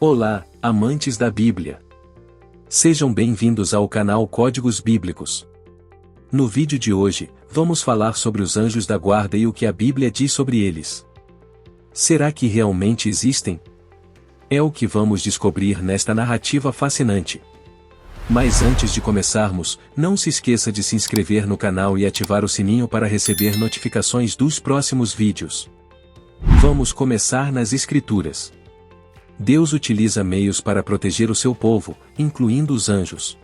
Olá, amantes da Bíblia. Sejam bem-vindos ao canal Códigos Bíblicos. No vídeo de hoje, vamos falar sobre os anjos da guarda e o que a Bíblia diz sobre eles. Será que realmente existem? É o que vamos descobrir nesta narrativa fascinante. Mas antes de começarmos, não se esqueça de se inscrever no canal e ativar o sininho para receber notificações dos próximos vídeos. Vamos começar nas Escrituras. Deus utiliza meios para proteger o seu povo, incluindo os anjos.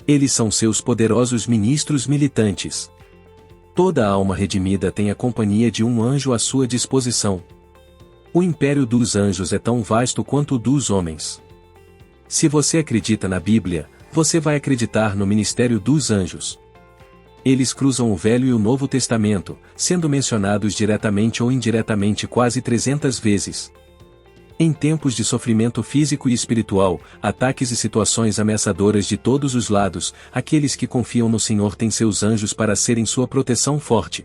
Eles são seus poderosos ministros militantes. Toda alma redimida tem a companhia de um anjo à sua disposição. O império dos anjos é tão vasto quanto o dos homens. Se você acredita na Bíblia, você vai acreditar no ministério dos anjos. Eles cruzam o Velho e o Novo Testamento, sendo mencionados diretamente ou indiretamente quase 300 vezes. Em tempos de sofrimento físico e espiritual, ataques e situações ameaçadoras de todos os lados, aqueles que confiam no Senhor têm seus anjos para serem sua proteção forte.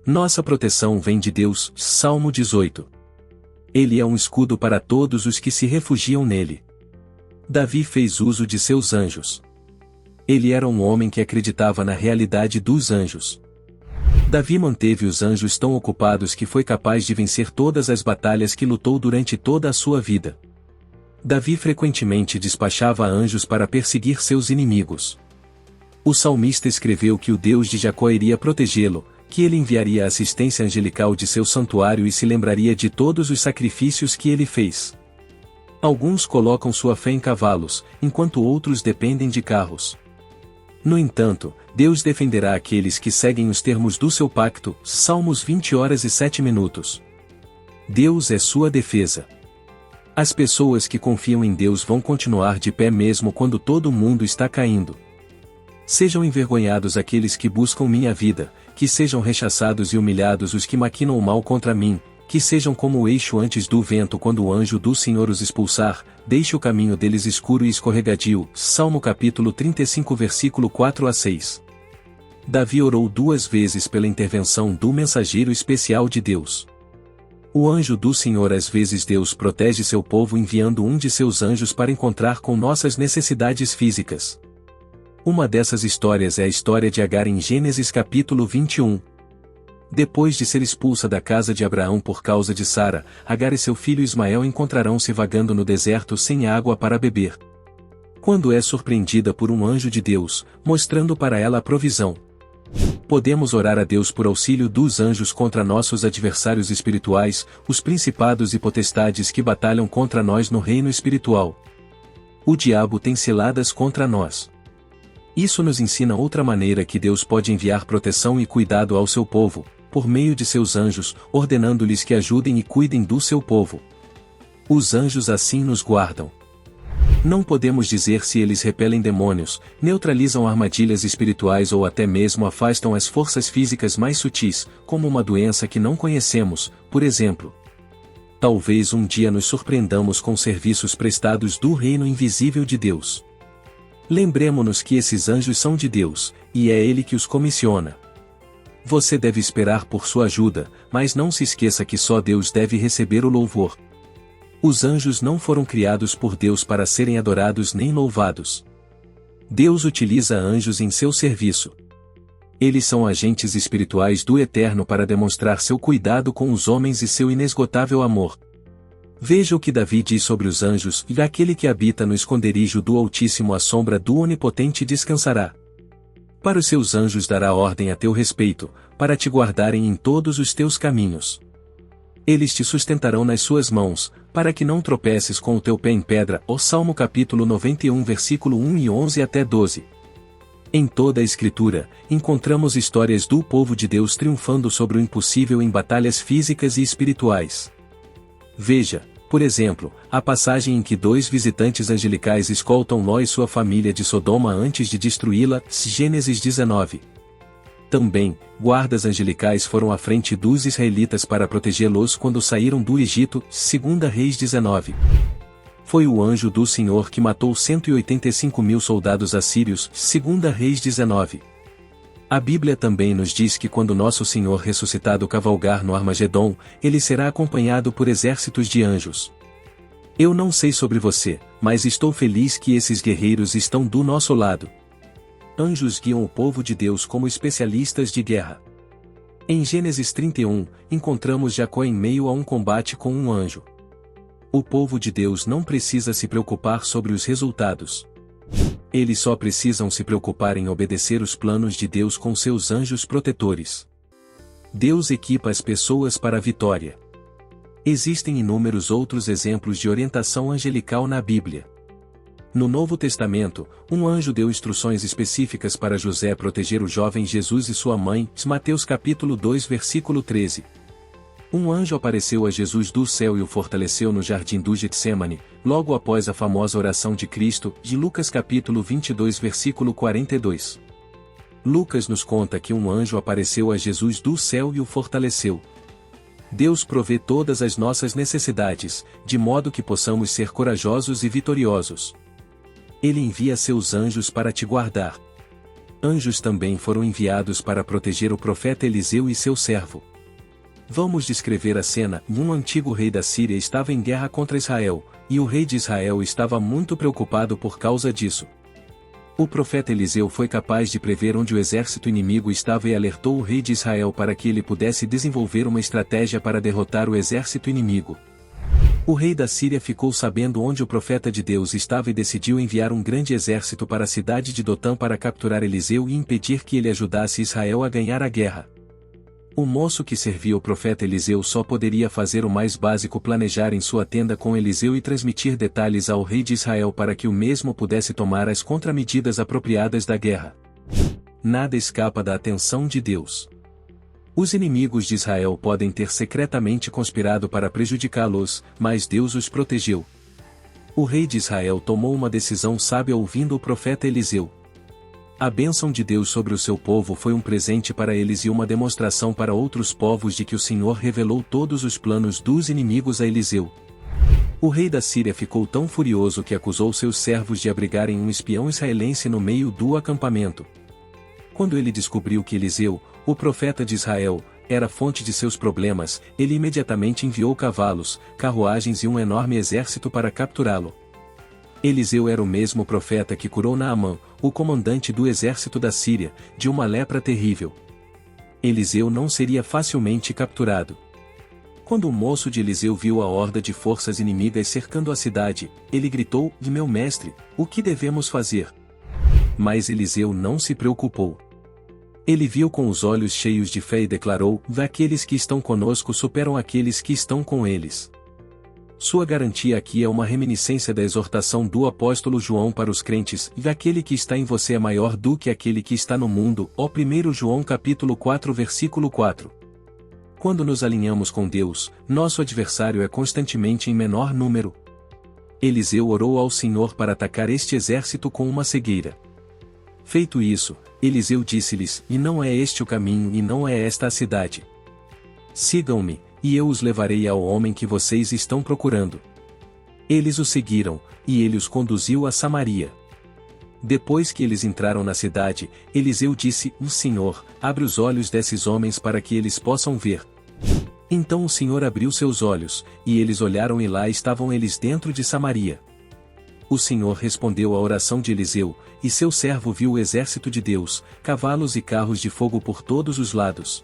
Nossa proteção vem de Deus, Salmo 18. Ele é um escudo para todos os que se refugiam nele. Davi fez uso de seus anjos. Ele era um homem que acreditava na realidade dos anjos. Davi manteve os anjos tão ocupados que foi capaz de vencer todas as batalhas que lutou durante toda a sua vida. Davi frequentemente despachava anjos para perseguir seus inimigos. O salmista escreveu que o Deus de Jacó iria protegê-lo, que ele enviaria a assistência angelical de seu santuário e se lembraria de todos os sacrifícios que ele fez. Alguns colocam sua fé em cavalos, enquanto outros dependem de carros. No entanto, Deus defenderá aqueles que seguem os termos do seu pacto, Salmos 20h07. Deus é sua defesa. As pessoas que confiam em Deus vão continuar de pé mesmo quando todo mundo está caindo. Sejam envergonhados aqueles que buscam minha vida, que sejam rechaçados e humilhados os que maquinam o mal contra mim, que sejam como o eixo antes do vento quando o anjo do Senhor os expulsar, deixe o caminho deles escuro e escorregadio, Salmo capítulo 35 versículo 4-6. Davi orou 2 vezes pela intervenção do mensageiro especial de Deus. O anjo do Senhor. Às vezes Deus protege seu povo enviando um de seus anjos para encontrar com nossas necessidades físicas. Uma dessas histórias é a história de Agar em Gênesis capítulo 21. Depois de ser expulsa da casa de Abraão por causa de Sara, Agar e seu filho Ismael encontrarão-se vagando no deserto sem água para beber. Quando é surpreendida por um anjo de Deus, mostrando para ela a provisão. Podemos orar a Deus por auxílio dos anjos contra nossos adversários espirituais, os principados e potestades que batalham contra nós no reino espiritual. O diabo tem ciladas contra nós. Isso nos ensina outra maneira que Deus pode enviar proteção e cuidado ao seu povo, por meio de seus anjos, ordenando-lhes que ajudem e cuidem do seu povo. Os anjos assim nos guardam. Não podemos dizer se eles repelem demônios, neutralizam armadilhas espirituais ou até mesmo afastam as forças físicas mais sutis, como uma doença que não conhecemos, por exemplo. Talvez um dia nos surpreendamos com serviços prestados do reino invisível de Deus. Lembremo-nos que esses anjos são de Deus, e é Ele que os comissiona. Você deve esperar por sua ajuda, mas não se esqueça que só Deus deve receber o louvor. Os anjos não foram criados por Deus para serem adorados nem louvados. Deus utiliza anjos em seu serviço. Eles são agentes espirituais do Eterno para demonstrar seu cuidado com os homens e seu inesgotável amor. Veja o que Davi diz sobre os anjos: e aquele que habita no esconderijo do Altíssimo à sombra do Onipotente descansará. Para os seus anjos dará ordem a teu respeito, para te guardarem em todos os teus caminhos. Eles te sustentarão nas suas mãos, para que não tropeces com o teu pé em pedra. O Salmo capítulo 91 versículo 1 e 11-12. Em toda a Escritura, encontramos histórias do povo de Deus triunfando sobre o impossível em batalhas físicas e espirituais. Veja, por exemplo, a passagem em que 2 visitantes angelicais escoltam Ló e sua família de Sodoma antes de destruí-la, Gênesis 19. Também, guardas angelicais foram à frente dos israelitas para protegê-los quando saíram do Egito, 2 Reis 19. Foi o anjo do Senhor que matou 185.000 soldados assírios, 2 Reis 19. A Bíblia também nos diz que quando nosso Senhor ressuscitado cavalgar no Armagedom, ele será acompanhado por exércitos de anjos. Eu não sei sobre você, mas estou feliz que esses guerreiros estão do nosso lado. Anjos guiam o povo de Deus como especialistas de guerra. Em Gênesis 31, encontramos Jacó em meio a um combate com um anjo. O povo de Deus não precisa se preocupar sobre os resultados. Eles só precisam se preocupar em obedecer os planos de Deus com seus anjos protetores. Deus equipa as pessoas para a vitória. Existem inúmeros outros exemplos de orientação angelical na Bíblia. No Novo Testamento, um anjo deu instruções específicas para José proteger o jovem Jesus e sua mãe, Mateus capítulo 2 versículo 13. Um anjo apareceu a Jesus do céu e o fortaleceu no jardim do Getsêmani, logo após a famosa oração de Cristo, de Lucas capítulo 22 versículo 42. Lucas nos conta que um anjo apareceu a Jesus do céu e o fortaleceu. Deus provê todas as nossas necessidades, de modo que possamos ser corajosos e vitoriosos. Ele envia seus anjos para te guardar. Anjos também foram enviados para proteger o profeta Eliseu e seu servo. Vamos descrever a cena. Um antigo rei da Síria estava em guerra contra Israel, e o rei de Israel estava muito preocupado por causa disso. O profeta Eliseu foi capaz de prever onde o exército inimigo estava e alertou o rei de Israel para que ele pudesse desenvolver uma estratégia para derrotar o exército inimigo. O rei da Síria ficou sabendo onde o profeta de Deus estava e decidiu enviar um grande exército para a cidade de Dotã para capturar Eliseu e impedir que ele ajudasse Israel a ganhar a guerra. O moço que servia o profeta Eliseu só poderia fazer o mais básico: planejar em sua tenda com Eliseu e transmitir detalhes ao rei de Israel para que o mesmo pudesse tomar as contramedidas apropriadas da guerra. Nada escapa da atenção de Deus. Os inimigos de Israel podem ter secretamente conspirado para prejudicá-los, mas Deus os protegeu. O rei de Israel tomou uma decisão sábia ouvindo o profeta Eliseu. A bênção de Deus sobre o seu povo foi um presente para eles e uma demonstração para outros povos de que o Senhor revelou todos os planos dos inimigos a Eliseu. O rei da Síria ficou tão furioso que acusou seus servos de abrigarem um espião israelense no meio do acampamento. Quando ele descobriu que Eliseu, o profeta de Israel, era a fonte de seus problemas, ele imediatamente enviou cavalos, carruagens e um enorme exército para capturá-lo. Eliseu era o mesmo profeta que curou Naamã, o comandante do exército da Síria, de uma lepra terrível. Eliseu não seria facilmente capturado. Quando o moço de Eliseu viu a horda de forças inimigas cercando a cidade, ele gritou: "Meu mestre, o que devemos fazer?" Mas Eliseu não se preocupou. Ele viu com os olhos cheios de fé e declarou: "Aqueles que estão conosco superam aqueles que estão com eles." Sua garantia aqui é uma reminiscência da exortação do apóstolo João para os crentes: "Aquele que está em você é maior do que aquele que está no mundo." 1 João capítulo 4 versículo 4. Quando nos alinhamos com Deus, nosso adversário é constantemente em menor número. Eliseu orou ao Senhor para atacar este exército com uma cegueira. Feito isso, Eliseu disse-lhes: "E não é este o caminho e não é esta a cidade. Sigam-me, e eu os levarei ao homem que vocês estão procurando." Eles o seguiram, e ele os conduziu a Samaria. Depois que eles entraram na cidade, Eliseu disse: "O Senhor, abre os olhos desses homens para que eles possam ver." Então o Senhor abriu seus olhos, e eles olharam e lá estavam eles dentro de Samaria. O Senhor respondeu à oração de Eliseu, e seu servo viu o exército de Deus, cavalos e carros de fogo por todos os lados.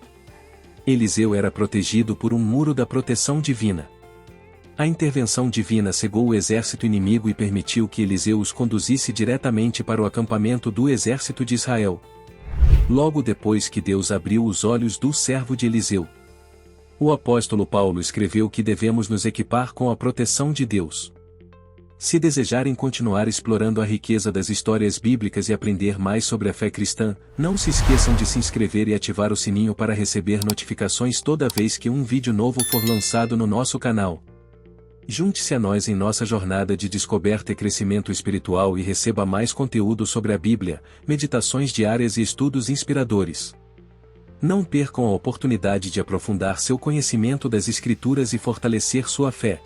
Eliseu era protegido por um muro da proteção divina. A intervenção divina cegou o exército inimigo e permitiu que Eliseu os conduzisse diretamente para o acampamento do exército de Israel. Logo depois que Deus abriu os olhos do servo de Eliseu, o apóstolo Paulo escreveu que devemos nos equipar com a proteção de Deus. Se desejarem continuar explorando a riqueza das histórias bíblicas e aprender mais sobre a fé cristã, não se esqueçam de se inscrever e ativar o sininho para receber notificações toda vez que um vídeo novo for lançado no nosso canal. Junte-se a nós em nossa jornada de descoberta e crescimento espiritual e receba mais conteúdo sobre a Bíblia, meditações diárias e estudos inspiradores. Não percam a oportunidade de aprofundar seu conhecimento das Escrituras e fortalecer sua fé.